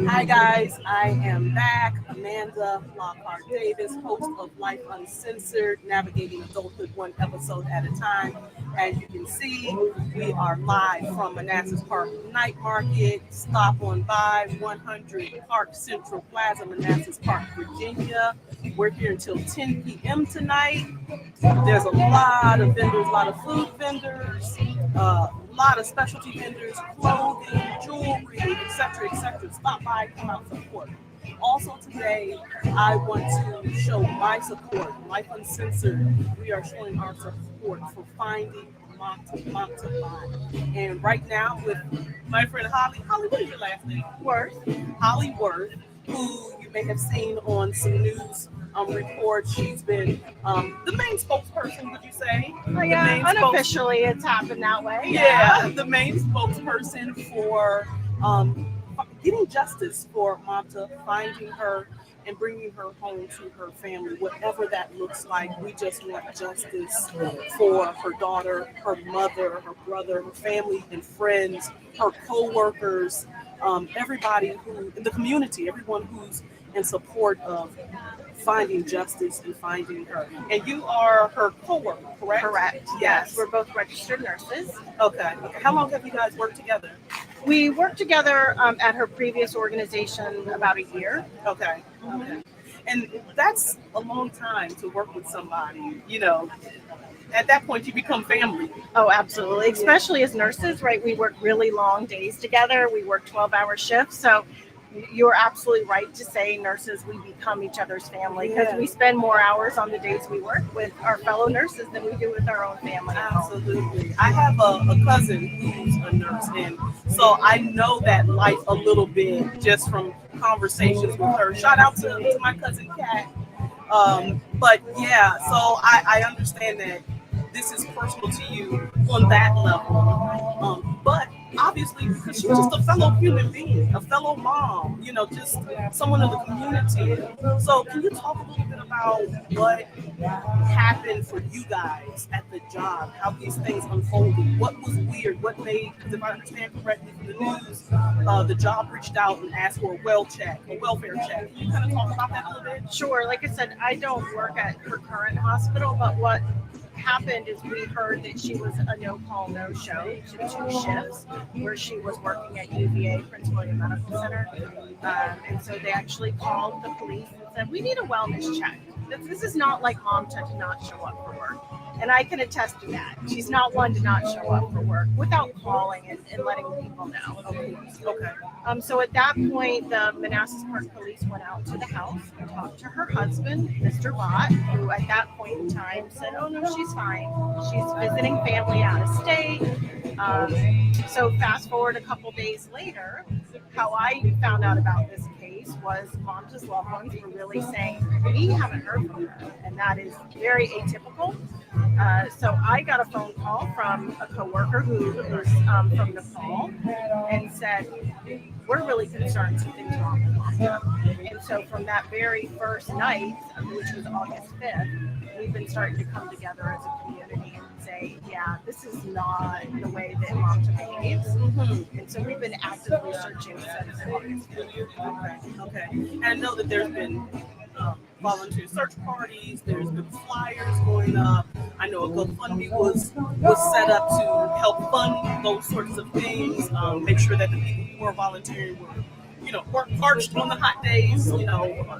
Hi guys, I am back. Amanda Lockhart Davis, host of Life Uncensored, navigating adulthood one episode at a time. As you can see, we are live from Manassas Park Night Market. Stop on by 100 Park Central Plaza, Manassas Park, Virginia. We're here until 10 p.m. tonight. There's a lot of vendors, a lot of food vendors, a lot of specialty vendors, clothing, jewelry, etc., etc. Stop by, come out, support. Also today, I want to show my support. Life Uncensored, we are showing our support for finding Mamta Bhatt. And right now with my friend Holly. Holly, what is your last name? Worth. Holly Worth, who you may have seen on some news reports. She's been the main spokesperson, would you say? Oh, The yeah, main unofficially it's happened that way. yeah, the main spokesperson for getting justice for Mamta, finding her and bringing her home to her family, whatever that looks like. We just want justice for her daughter, her mother, her brother, her family and friends, her co-workers, everybody who in the community, everyone who's in support of finding justice and finding her. And you are her co-worker, correct? Correct. Yes, we're both registered nurses. Okay. Okay. How long have you guys worked together? We worked together at her previous organization about a year. Okay. Okay. And that's a long time to work with somebody. You know, at that point you become family. Oh, absolutely. Especially as nurses, right? We work really long days together. We work 12-hour shifts. So you're absolutely right to say nurses, we become each other's family because we spend more hours on the days we work with our fellow nurses than we do with our own family. Absolutely. I have a cousin who's a nurse, and so I know that life a little bit just from conversations with her. Shout out to my cousin Kat. But yeah, so I understand that this is personal to you on that level. But obviously, because she's just a fellow human being, a fellow mom, you know, just someone in the community. So, can you talk a little bit about what happened for you guys at the job? How these things unfolded? What was weird? What made? Because if I understand correctly from the news, the job reached out and asked for a welfare check. Can you kind of talk about that a little bit? Sure. Like I said, I don't work at her current hospital, but what happened is we heard that she was a no call, no show to 2 shifts where she was working at UVA, Prince William Medical Center. And so they actually called the police and said, we need a wellness check. This is not like Mamta to not show up for work. And I can attest to that. She's not one to not show up for work without calling and letting people know. Okay. So at that point, the Manassas Park Police went out to the house and talked to her husband, Mr. Bhatt, who at that point in time said, oh, no, she's fine. She's visiting family out of state. So fast forward a couple days later, how I found out about this case was Mamta's loved ones were really saying, we haven't heard from her. And that is very atypical. So I got a phone call from a coworker who is from Nepal and said, we're really concerned something's wrong with Mamta. And so from that very first night, which was August 5th, we've been starting to come together as a community and say, yeah, this is not the way that Mamta behaves. Mm-hmm. And so we've been actively searching since August 5th. Okay. And I know that there's been volunteer search parties. There's been flyers going up. I know a GoFundMe was set up to help fund those sorts of things. Make sure that the people who were volunteering were parched on the hot days.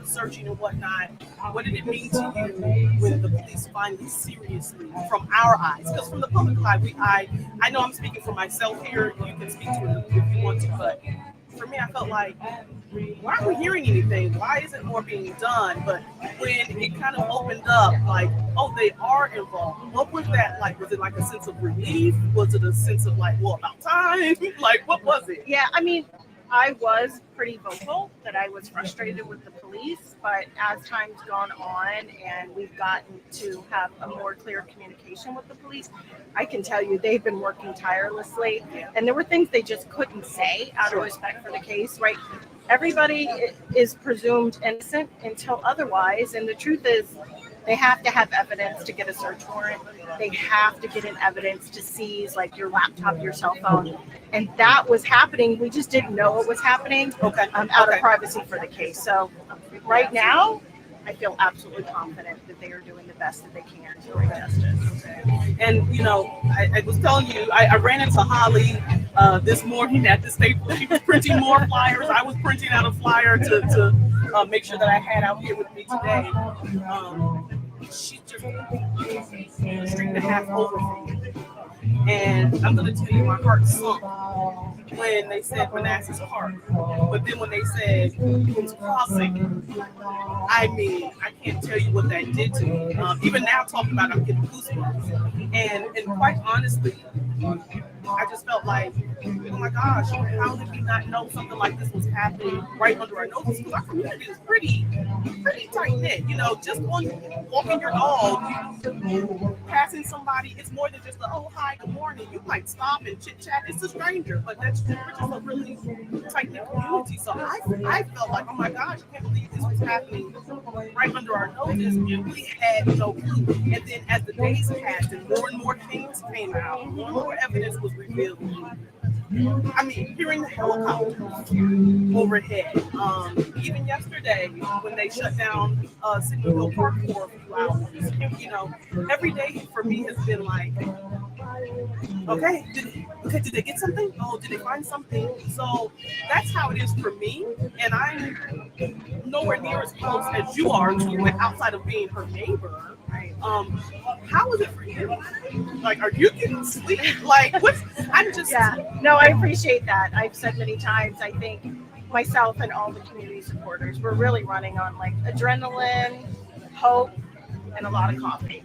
Searching and whatnot. What did it mean to you when the police finally seriously, from our eyes? Because from the public eye, I know I'm speaking for myself here. You can speak to it if you want to, but for me, I felt like, why aren't we hearing anything? Why isn't more being done? But when it kind of opened up, like, oh, they are involved. What was that like? Was it like a sense of relief? Was it a sense of like, well, about time? Like, what was it? Yeah, I mean, I was pretty vocal that I was frustrated with the police, but as time's gone on and we've gotten to have a more clear communication with the police, I can tell you they've been working tirelessly, and there were things they just couldn't say out of respect for the case, right? Everybody is presumed innocent until otherwise, and the truth is They have to have evidence to get a search warrant. They have to get an evidence to seize like your laptop, your cell phone. And that was happening. We just didn't know it was happening out of privacy for the case. So right now, I feel absolutely confident that they are doing the best that they can to bring justice. And I was telling you, I ran into Holly this morning at the Staples. She was printing more flyers. I was printing out a flyer to make sure that I had out here with me today. She just a street and a half over from me. And I'm going to tell you, my heart sunk when they said Manassas Park. But then when they said Boone's Crossing, I mean, I can't tell you what that did to me. Even now, talking about it, I'm getting goosebumps. And quite honestly, I just felt like, oh my gosh, how did we not know something like this was happening right under our noses? Because our community is pretty tight knit. Just walking your dog, passing somebody, it's more than just a, oh, hi, good morning. You might stop and chit chat. It's a stranger, but we're just a really tight knit community. So I felt like, oh my gosh, I can't believe this was happening right under our noses. And we had no clue. And then as the days passed and more things came out, more evidence was revealed. I mean, hearing the helicopters overhead. Even yesterday, when they shut down Signal Hill Park for a few hours, every day for me has been like, okay, did they get something? Oh, did they find something? So that's how it is for me, and I'm nowhere near as close as you are to it outside of being her neighbor. How is it for you? Like, are you getting sleep? Like, I'm just... Yeah, no, I appreciate that. I've said many times, I think myself and all the community supporters, we're really running on like adrenaline, hope, and a lot of coffee.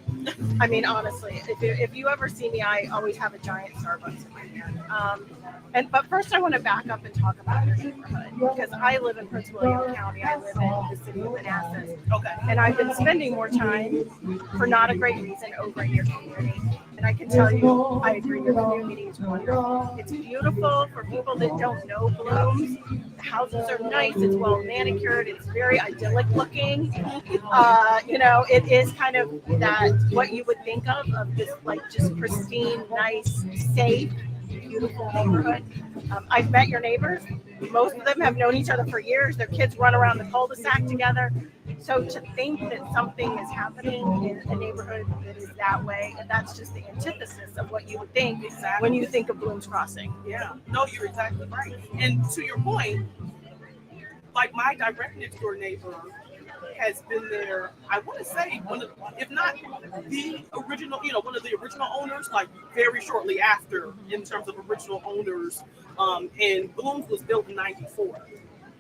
I mean, honestly, if you ever see me, I always have a giant Starbucks in my hand. But first, I want to back up and talk about your neighborhood because I live in Prince William County. I live in the city of Manassas. Okay. And I've been spending more time, for not a great reason, over in your community. And I can tell you, I agree, your community is wonderful. It's beautiful for people that don't know Blooms. The houses are nice. It's well manicured. It's very idyllic looking. It is kind of that what you would think of this like just pristine, nice, safe, beautiful neighborhood. I've met your neighbors. Most of them have known each other for years. Their kids run around the cul-de-sac together. So to think that something is happening in a neighborhood that is that way, and that's just the antithesis of what you would think when you think of Blooms Crossing. Yeah, no, you're exactly right. And to your point, like my direct next door neighbor has been there, I want to say, if not the original, one of the original owners, like very shortly after in terms of original owners. And Blooms was built in 94.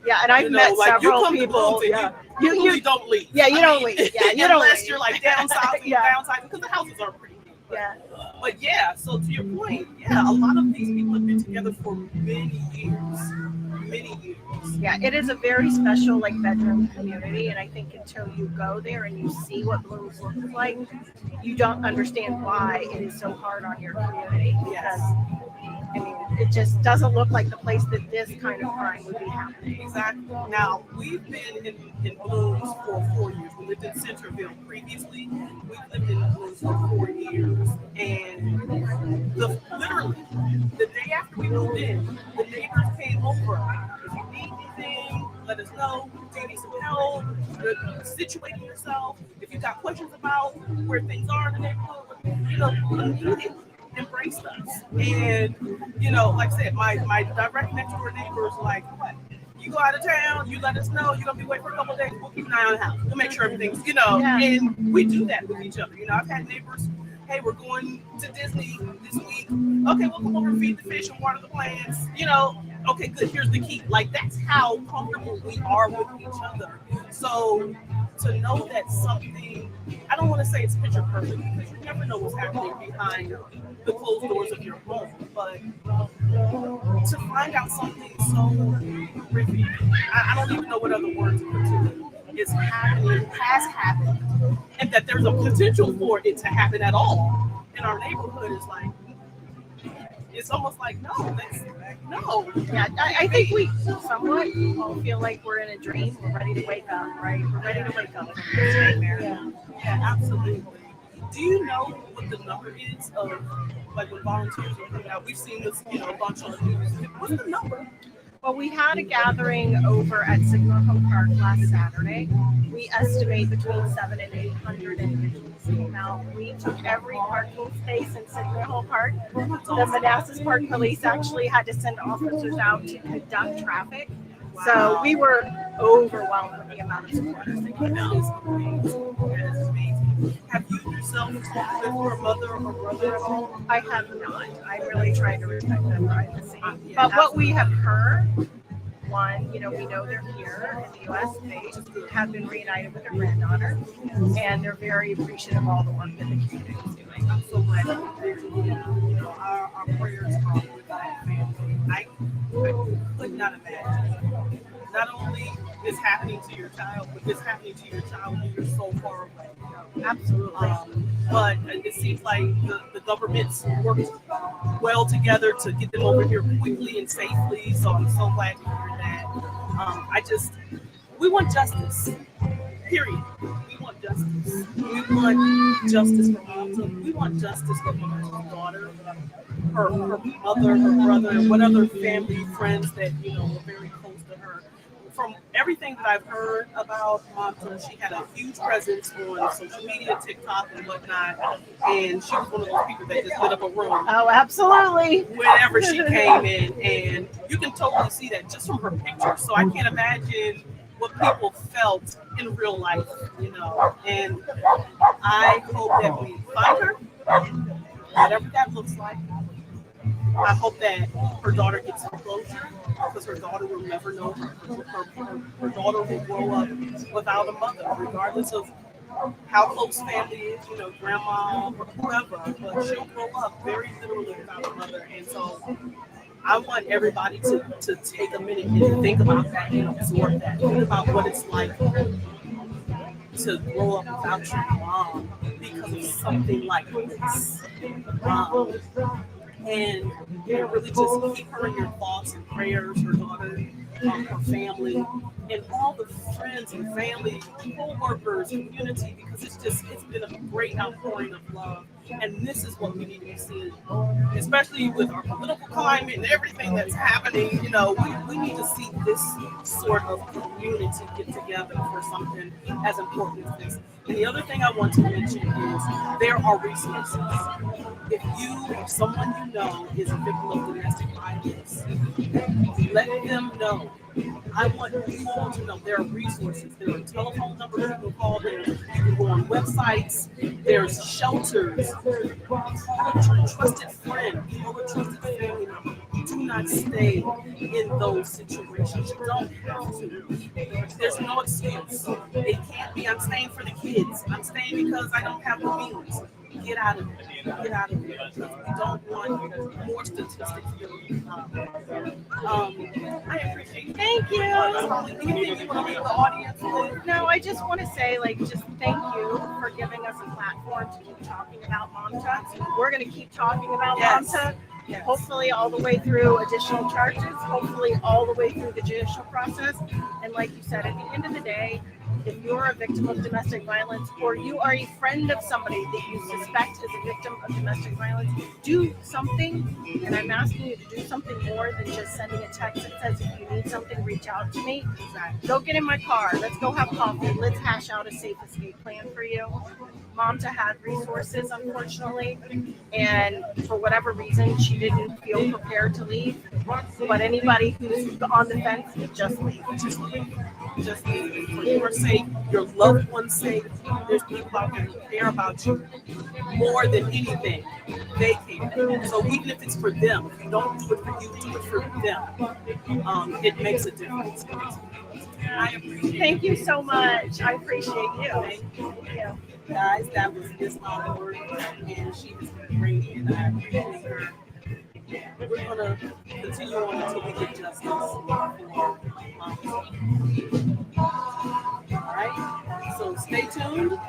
Yeah, and I've met several people. You don't leave. Yeah, you don't leave. Yeah, you don't unless leave. you're like downsizing because the houses are pretty big. Yeah. But yeah, so to your point, a lot of these people have been together for many years. Yeah, it is a very special bedroom community, and I think until you go there and you see what Blooms looks like, you don't understand why it is so hard on your community. Because I mean, it just doesn't look like the place that this kind of crime would be happening. Exactly. Now, we've been in Blooms for 4 years. We lived in Centerville previously. We've lived in Blooms for 4 years. And literally, the day after we moved in, the neighbors came over. If you need anything, let us know. Do you need some help? Situating yourself. If you got questions about where things are in the neighborhood, immediately embraced us. And, like I said, my direct next door neighbor is like, what? You go out of town, you let us know, you're going to be waiting for a couple of days, we'll keep an eye on the house. We'll make sure everything's, and we do that with each other. I've had neighbors, hey, we're going to Disney this week. Okay, we'll come over and feed the fish and water the plants. Okay, good, here's the key. Like, that's how comfortable we are with each other. So to know that something, I don't want to say it's picture perfect because you never know what's happening behind the closed doors of your home, but to find out something so horrific, I don't even know what other words to put to it, is happening, has happened, and that there's a potential for it to happen at all in our neighborhood is like, it's almost like no. Yeah, I think we somewhat all feel like we're in a dream. We're ready to wake up, right? We're ready to wake up from this nightmare. Yeah, absolutely. Do you know what the number is of like when volunteers are coming out? We've seen this, a bunch on the news. What's the number? Well, we had a gathering over at Signal Hill Park last Saturday. We estimate between 700 and 800 individuals came out. We took every parking space in Signal Hill Park. The Manassas Park Police actually had to send officers out to conduct traffic. So we were overwhelmed with the amount of supporters that came out. That is amazing. Have you yourself talked with your mother or brother at all? I have not. I'm really trying to respect their privacy. Yeah, But what we have heard, one, we know they're here in the U.S. They have been reunited with their granddaughter, and they're very appreciative of all the work that the community is doing. I'm so glad that they're here. Our prayers are with that family. I could not imagine. Not only this happening to your child, but this happening to your child when you're so far away. Absolutely. But it seems like the governments worked well together to get them over here quickly and safely. So I'm so glad to hear that. We want justice. Period. We want justice. We want justice for Mamta. We want justice for Mamta's daughter, her mother, her brother, what other family, friends that were very close to her. From everything that I've heard about Mamta, she had a huge presence on social media, TikTok, and whatnot. And she was one of those people that just lit up a room Oh, absolutely. whenever she came in. And you can totally see that just from her pictures. So I can't imagine what people felt in real life, And I hope that we find her, whatever that looks like. I hope that her daughter gets some closure because her daughter will never know her. Her daughter will grow up without a mother, regardless of how close family is, grandma or whoever, but she'll grow up very literally without a mother. And so I want everybody to take a minute and think about that and absorb that. Think about what it's like to grow up without your mom because of something like this. And really just keep her in your thoughts and prayers, her daughter, her family, and all the friends and family, co-workers, community, because it's been a great outpouring of love. And this is what we need to be seeing, especially with our political climate and everything that's happening. We need to see this sort of community get together for something as important as this. And the other thing I want to mention is there are resources. If someone you know is a victim of domestic violence, let them know. I want you all to know there are resources. There are telephone numbers you can call. You can go on websites. There's shelters. Call a trusted friend. Call a trusted family member. Do not stay in those situations. You don't have to. There's no excuse. It can't be, I'm staying for the kids. I'm staying because I don't have the means. Get out of there. Get out of there. We don't want more statistics building up. I appreciate it. Thank you. Anything you want to leave the audience with? No, I just want to say, just thank you for giving us a platform to keep talking about Mamta. We're going to keep talking about Mamta. Yes. Hopefully all the way through additional charges, hopefully all the way through the judicial process. And like you said, at the end of the day, if you're a victim of domestic violence or you are a friend of somebody that you suspect is a victim of domestic violence, do something. And I'm asking you to do something more than just sending a text that says, if you need something, reach out to me. Go get in my car. Let's go have coffee. Let's hash out a safe escape plan for you. Mamta had resources, unfortunately, and for whatever reason, she didn't feel prepared to leave. But anybody who's on the fence, just leave. Just leave. Just leave. For your sake, your loved one's sake, there's people out there who care about you more than anything. They care. So even if it's for them, if you don't do it for you, do it for them. It makes a difference. I appreciate it. Thank you so much. I appreciate you. Thank you. Guys, that was Miss Howard, and she has been great, and I appreciate her. We're going to continue on until we get justice for Mamta. All right, so stay tuned.